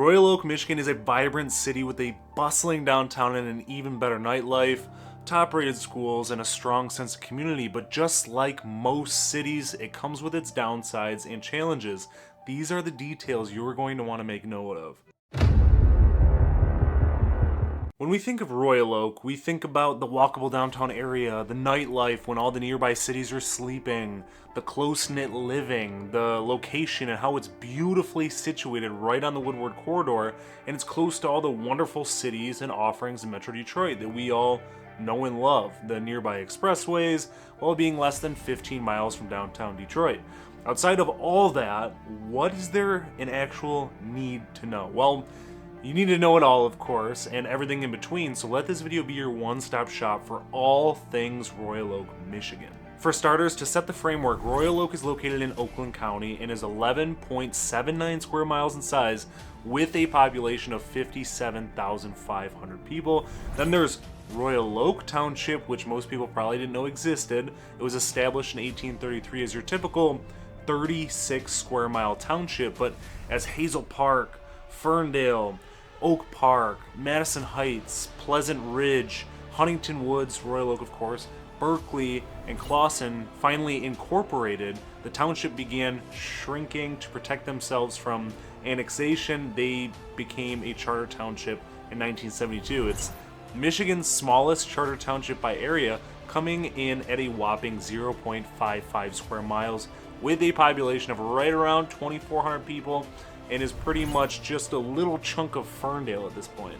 Royal Oak, Michigan is a vibrant city with a bustling downtown and an even better nightlife, top-rated schools, and a strong sense of community, but just like most cities, it comes with its downsides and challenges. These are the details you're going to want to make note of. When we think of Royal Oak, we think about the walkable downtown area, the nightlife when all the nearby cities are sleeping, the close-knit living, the location and how it's beautifully situated right on the Woodward corridor, and it's close to all the wonderful cities and offerings in Metro Detroit that we all know and love, the nearby expressways, while being less than 15 miles from downtown Detroit. Outside of all that, what is there an actual need to know? Well, you need to know it all, of course, and everything in between, so let this video be your one-stop shop for all things Royal Oak, Michigan. For starters, to set the framework, Royal Oak is located in Oakland County and is 11.79 square miles in size with a population of 57,500 people. Then there's Royal Oak Township, which most people probably didn't know existed. It was established in 1833 as your typical 36 square mile township, but as Hazel Park, Ferndale, Oak Park, Madison Heights, Pleasant Ridge, Huntington Woods, Royal Oak of course, Berkeley, and Clawson finally incorporated, the township began shrinking to protect themselves from annexation. They became a charter township in 1972. It's Michigan's smallest charter township by area, coming in at a whopping 0.55 square miles with a population of right around 2,400 people, and is pretty much just a little chunk of Ferndale at this point.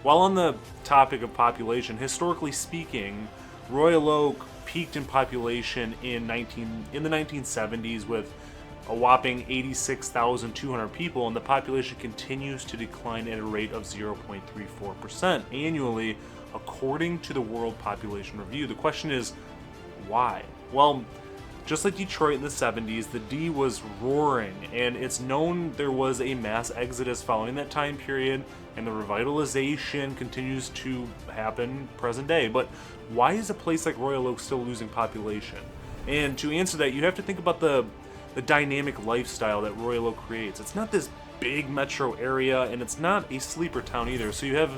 While on the topic of population, historically speaking, Royal Oak peaked in population in the 1970s with a whopping 86,200 people, and the population continues to decline at a rate of 0.34% annually, according to the World Population Review. The question is, why? Well, just like Detroit in the 70s, the D was roaring, and it's known there was a mass exodus following that time period, and the revitalization continues to happen present day. But why is a place like Royal Oak still losing population? And to answer that, you have to think about the dynamic lifestyle that Royal Oak creates. It's not this big metro area, and it's not a sleeper town either. So you have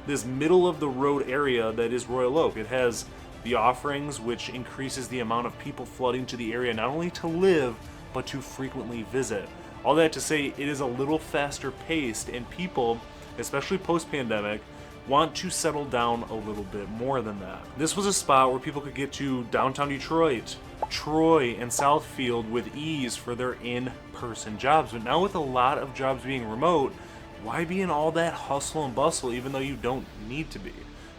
this middle of the road area that is Royal Oak. It has the offerings, which increases the amount of people flooding to the area, not only to live, but to frequently visit. All that to say, it is a little faster paced, and people, especially post-pandemic, want to settle down a little bit more than that. This was a spot where people could get to downtown Detroit, Troy, and Southfield with ease for their in-person jobs. But now with a lot of jobs being remote, why be in all that hustle and bustle even though you don't need to be?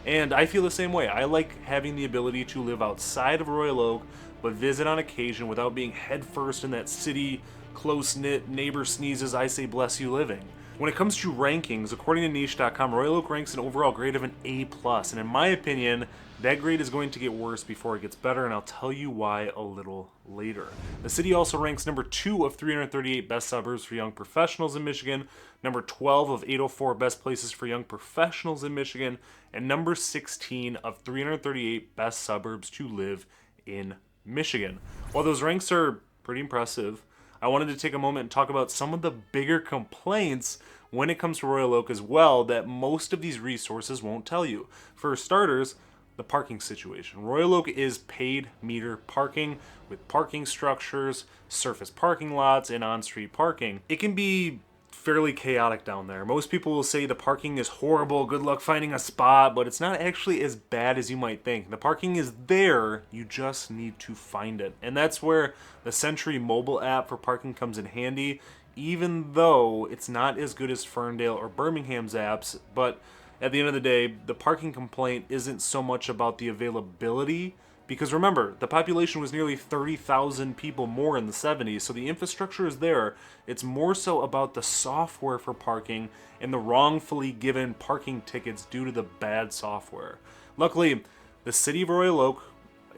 And I feel the same way. I like having the ability to live outside of Royal Oak, but visit on occasion without being headfirst in that city, close-knit, neighbor sneezes, I say bless you living. When it comes to rankings, according to niche.com, Royal Oak ranks an overall grade of an A+, and in my opinion, that grade is going to get worse before it gets better, and I'll tell you why a little later. The city also ranks number 2 of 338 best suburbs for young professionals in Michigan, number 12 of 804 best places for young professionals in Michigan, and number 16 of 338 best suburbs to live in Michigan. While those ranks are pretty impressive, I wanted to take a moment and talk about some of the bigger complaints when it comes to Royal Oak as well that most of these resources won't tell you. For starters, the parking situation. Royal Oak is paid meter parking with parking structures, surface parking lots, and on-street parking. It can be fairly chaotic down there. Most people will say the parking is horrible, good luck finding a spot, but it's not actually as bad as you might think. The parking is there, you just need to find it. And that's where the Sentry mobile app for parking comes in handy, even though it's not as good as Ferndale or Birmingham's apps. But at the end of the day, the parking complaint isn't so much about the availability, because remember, the population was nearly 30,000 people more in the 70s, so the infrastructure is there. It's more so about the software for parking and the wrongfully given parking tickets due to the bad software. Luckily, the city of Royal Oak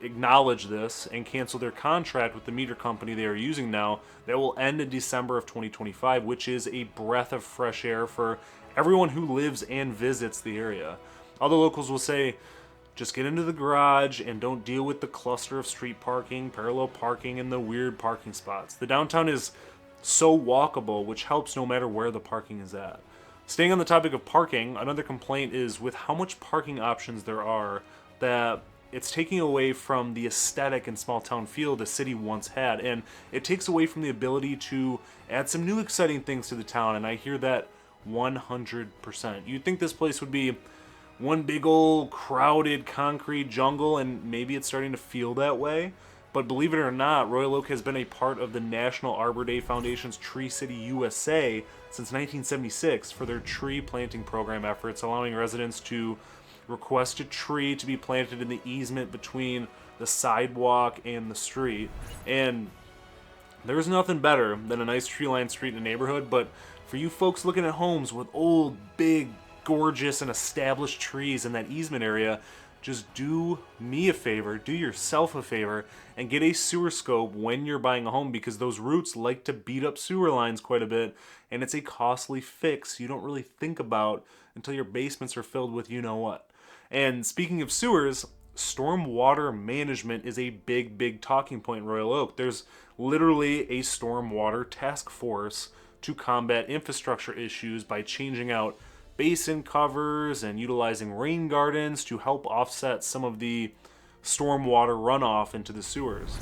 acknowledged this and canceled their contract with the meter company they are using now that will end in December of 2025, which is a breath of fresh air for everyone who lives and visits the area. Other locals will say, just get into the garage and don't deal with the cluster of street parking, parallel parking, and the weird parking spots. The downtown is so walkable, which helps no matter where the parking is at. Staying on the topic of parking, another complaint is with how much parking options there are, that it's taking away from the aesthetic and small town feel the city once had, and it takes away from the ability to add some new exciting things to the town, and I hear that 100%. You'd think this place would be one big old crowded concrete jungle, and maybe it's starting to feel that way. But believe it or not, Royal Oak has been a part of the National Arbor Day Foundation's Tree City USA since 1976 for their tree planting program efforts, allowing residents to request a tree to be planted in the easement between the sidewalk and the street. And there's nothing better than a nice tree-lined street in a neighborhood, but for you folks looking at homes with old, big, gorgeous, and established trees in that easement area, just do me a favor, do yourself a favor, and get a sewer scope when you're buying a home, because those roots like to beat up sewer lines quite a bit, and it's a costly fix you don't really think about until your basements are filled with you know what. And speaking of sewers, stormwater management is a big, big talking point in Royal Oak. There's literally a stormwater task force to combat infrastructure issues by changing out basin covers and utilizing rain gardens to help offset some of the stormwater runoff into the sewers.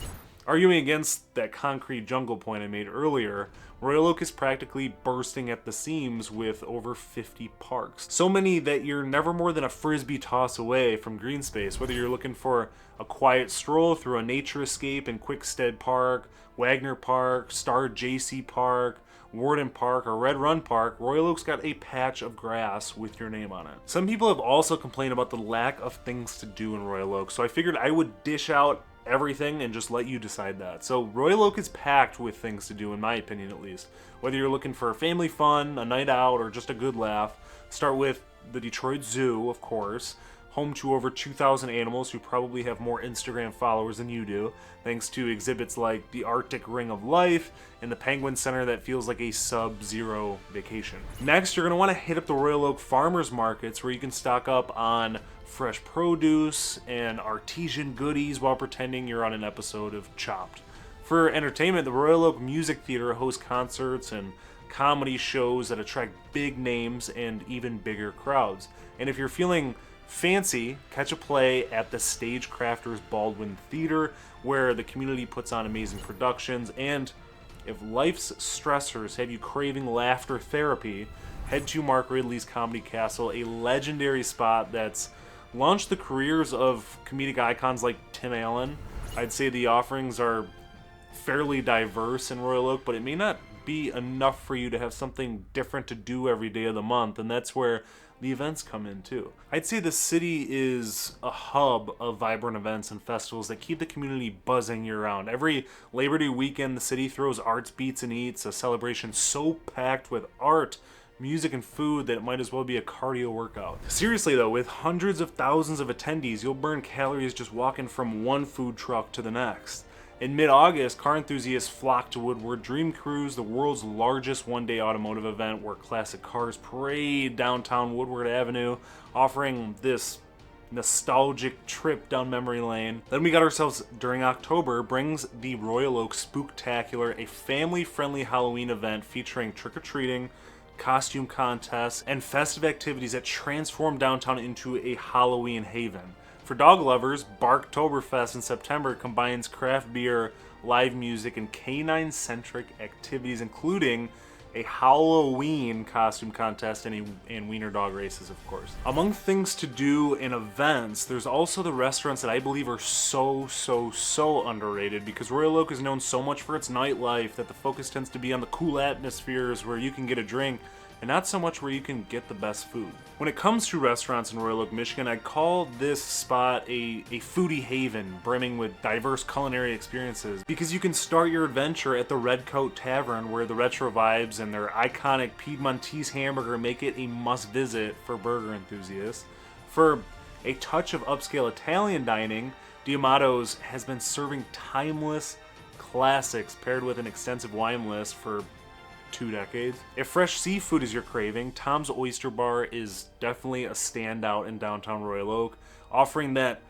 Arguing against that concrete jungle point I made earlier, Royal Oak is practically bursting at the seams with over 50 parks. So many that you're never more than a frisbee toss away from green space, whether you're looking for a quiet stroll through a nature escape in Quickstead Park, Wagner Park, Star JC Park, Warden Park, or Red Run Park, Royal Oak's got a patch of grass with your name on it. Some people have also complained about the lack of things to do in Royal Oak, so I figured I would dish out everything and just let you decide that. So Royal Oak is packed with things to do, in my opinion at least. Whether you're looking for family fun, a night out, or just a good laugh, start with the Detroit Zoo, of course, home to over 2,000 animals who probably have more Instagram followers than you do, thanks to exhibits like the Arctic Ring of Life and the Penguin Center that feels like a sub-zero vacation. Next, you're going to want to hit up the Royal Oak farmers markets, where you can stock up on fresh produce and artesian goodies while pretending you're on an episode of Chopped. For entertainment, the Royal Oak Music Theater hosts concerts and comedy shows that attract big names and even bigger crowds. And if you're feeling fancy, catch a play at the Stagecrafters Baldwin Theater, where the community puts on amazing productions. And if life's stressors have you craving laughter therapy, head to Mark Ridley's Comedy Castle, a legendary spot that's launched the careers of comedic icons like Tim Allen. I'd say the offerings are fairly diverse in Royal Oak, but it may not be enough for you to have something different to do every day of the month, and that's where the events come in too. I'd say the city is a hub of vibrant events and festivals that keep the community buzzing year-round. Every Labor Day weekend, the city throws Arts, Beats, and Eats, a celebration so packed with art, music, and food that it might as well be a cardio workout. Seriously though, with hundreds of thousands of attendees, you'll burn calories just walking from one food truck to the next. In mid-August, car enthusiasts flock to Woodward Dream Cruise, the world's largest one-day automotive event where classic cars parade downtown Woodward Avenue, offering this nostalgic trip down memory lane. Then we got ourselves, during October, brings the Royal Oak Spooktacular, a family-friendly Halloween event featuring trick-or-treating, costume contests, and festive activities that transform downtown into a Halloween haven. For dog lovers, Barktoberfest in September combines craft beer, live music, and canine-centric activities, including a Halloween costume contest and wiener dog races, of course. Among things to do and events, there's also the restaurants that I believe are so underrated, because Royal Oak is known so much for its nightlife that the focus tends to be on the cool atmospheres where you can get a drink, and not so much where you can get the best food. When it comes to restaurants in Royal Oak, Michigan, I'd call this spot a foodie haven, brimming with diverse culinary experiences, because you can start your adventure at the Redcoat Tavern, where the retro vibes and their iconic Piedmontese hamburger make it a must-visit for burger enthusiasts. For a touch of upscale Italian dining, Diamato's has been serving timeless classics paired with an extensive wine list for 2 decades. If fresh seafood is your craving, Tom's Oyster Bar is definitely a standout in downtown Royal Oak, offering that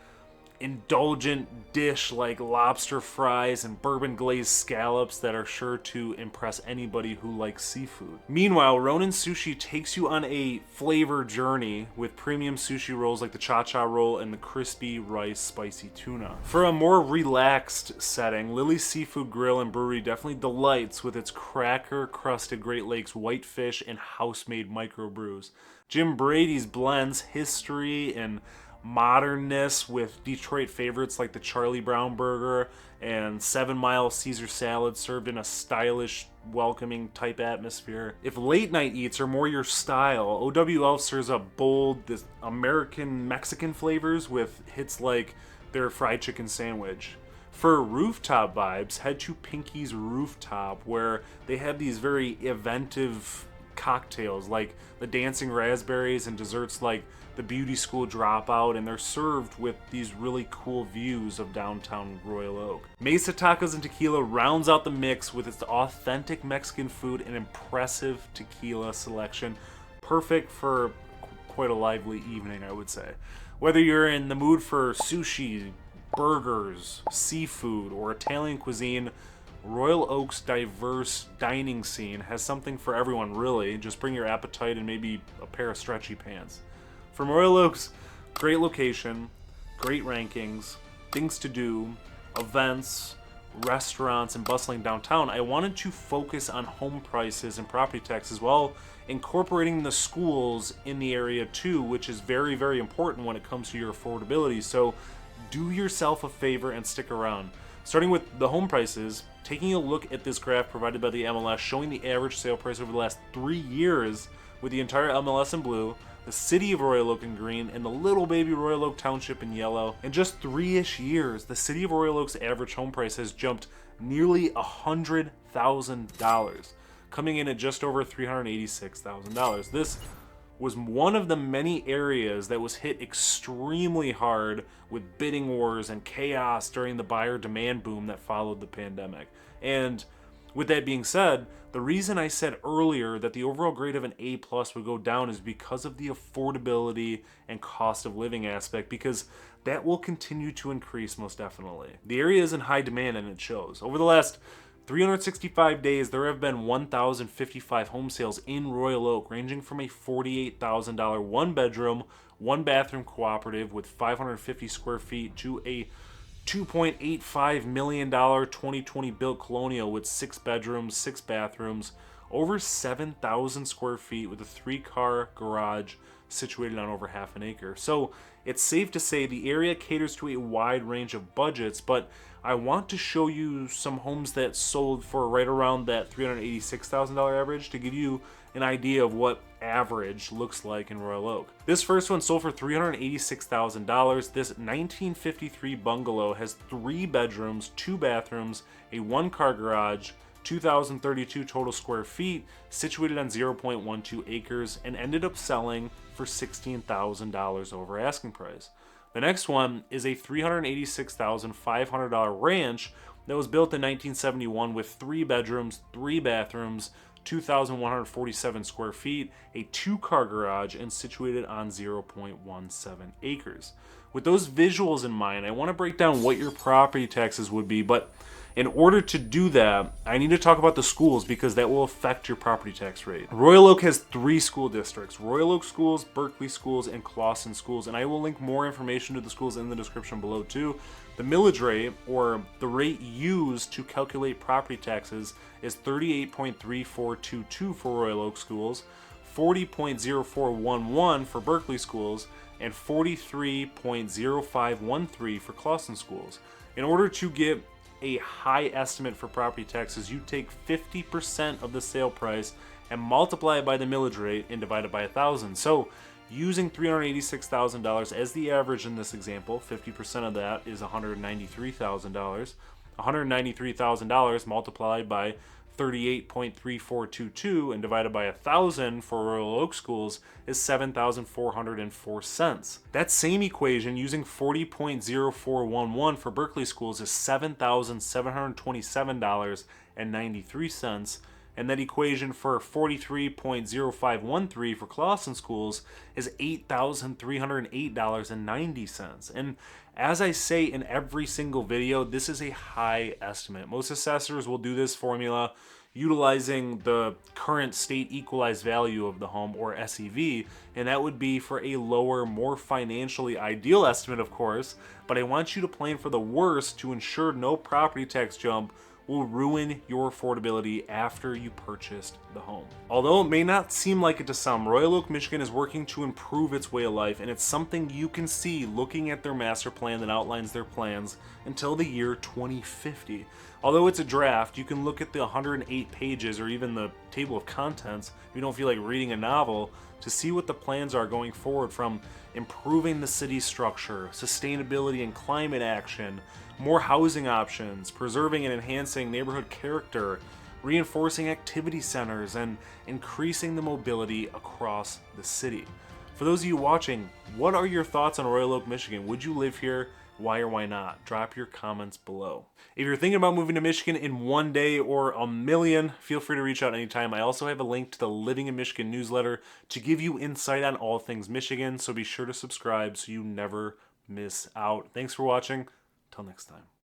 indulgent dish like lobster fries and bourbon glazed scallops that are sure to impress anybody who likes seafood. Meanwhile, Ronin Sushi takes you on a flavor journey with premium sushi rolls like the cha-cha roll and the crispy rice spicy tuna. For a more relaxed setting, Lily's Seafood Grill and Brewery definitely delights with its cracker-crusted Great Lakes whitefish and house-made microbrews. Jim Brady's blends history and modernness with Detroit favorites like the Charlie Brown Burger and 7 Mile Caesar salad served in a stylish, welcoming type atmosphere. If late night eats are more your style, OWL serves up bold, this American Mexican flavors with hits like their fried chicken sandwich. For rooftop vibes, head to Pinky's Rooftop, where they have these very inventive cocktails like the dancing raspberries and desserts like the beauty school dropout, and they're served with these really cool views of downtown Royal Oak. Mesa Tacos and Tequila rounds out the mix with its authentic Mexican food and impressive tequila selection, perfect for quite a lively evening, I would say. Whether you're in the mood for sushi, burgers, seafood, or Italian cuisine, Royal Oak's diverse dining scene has something for everyone, really. Just bring your appetite and maybe a pair of stretchy pants. From Royal Oak's great location, great rankings, things to do, events, restaurants, and bustling downtown, I wanted to focus on home prices and property taxes while incorporating the schools in the area too, which is very, very important when it comes to your affordability. So do yourself a favor and stick around. Starting with the home prices, taking a look at this graph provided by the MLS showing the average sale price over the last 3 years with the entire MLS in blue, the city of Royal Oak in green, and the little baby Royal Oak Township in yellow. In just 3-ish years, the city of Royal Oak's average home price has jumped nearly $100,000, coming in at just over $386,000. This was one of the many areas that was hit extremely hard with bidding wars and chaos during the buyer demand boom that followed the pandemic. And with that being said, the reason I said earlier that the overall grade of an A+ would go down is because of the affordability and cost of living aspect, because that will continue to increase most definitely. The area is in high demand and it shows. Over the last 365 days, there have been 1,055 home sales in Royal Oak, ranging from a $48,000 1-bedroom, 1-bathroom cooperative with 550 square feet to a $2.85 million 2020 built colonial with 6 bedrooms, 6 bathrooms, over 7,000 square feet with a 3-car garage situated on over half an acre. So it's safe to say the area caters to a wide range of budgets, but I want to show you some homes that sold for right around that $386,000 average to give you an idea of what average looks like in Royal Oak. This first one sold for $386,000. This 1953 bungalow has 3 bedrooms, 2 bathrooms, a 1-car garage, 2,032 total square feet, situated on 0.12 acres, and ended up selling for $16,000 over asking price. The next one is a $386,500 ranch that was built in 1971 with 3 bedrooms, 3 bathrooms, 2,147 square feet, a 2-car garage, and situated on 0.17 acres. With those visuals in mind, I want to break down what your property taxes would be, but in order to do that, I need to talk about the schools because that will affect your property tax rate. Royal Oak has 3 school districts: Royal Oak Schools, Berkeley Schools, and Clawson Schools, and I will link more information to the schools in the description below too. The millage rate, or the rate used to calculate property taxes, is 38.3422 for Royal Oak Schools, 40.0411 for Berkeley Schools, and 43.0513 for Clawson Schools. In order to get a high estimate for property taxes, you take 50% of the sale price and multiply it by the millage rate and divide it by 1,000. So using $386,000 as the average in this example, 50% of that is $193,000. $193,000 multiplied by 38.3422 and divided by 1,000 for Royal Oak Schools is 7,404 cents. That same equation using 40.0411 for Berkeley Schools is $7,727.93, And that equation for 43.0513 for Clawson schools is $8,308.90. And as I say in every single video, this is a high estimate. Most assessors will do this formula utilizing the current state equalized value of the home, or SEV, and that would be for a lower, more financially ideal estimate, of course, but I want you to plan for the worst to ensure no property tax jump will ruin your affordability after you purchased the home. Although it may not seem like it to some, Royal Oak, Michigan is working to improve its way of life, and it's something you can see looking at their master plan that outlines their plans until the year 2050. Although it's a draft, you can look at the 108 pages or even the table of contents if you don't feel like reading a novel to see what the plans are going forward, from improving the city structure, sustainability and climate action, more housing options, preserving and enhancing neighborhood character, reinforcing activity centers, and increasing the mobility across the city. For those of you watching, what are your thoughts on Royal Oak, Michigan? Would you live here? Why or why not? Drop your comments below. If you're thinking about moving to Michigan in one day or a million, feel free to reach out anytime. I also have a link to the Living in Michigan newsletter to give you insight on all things Michigan, so be sure to subscribe so you never miss out. Thanks for watching. Till next time.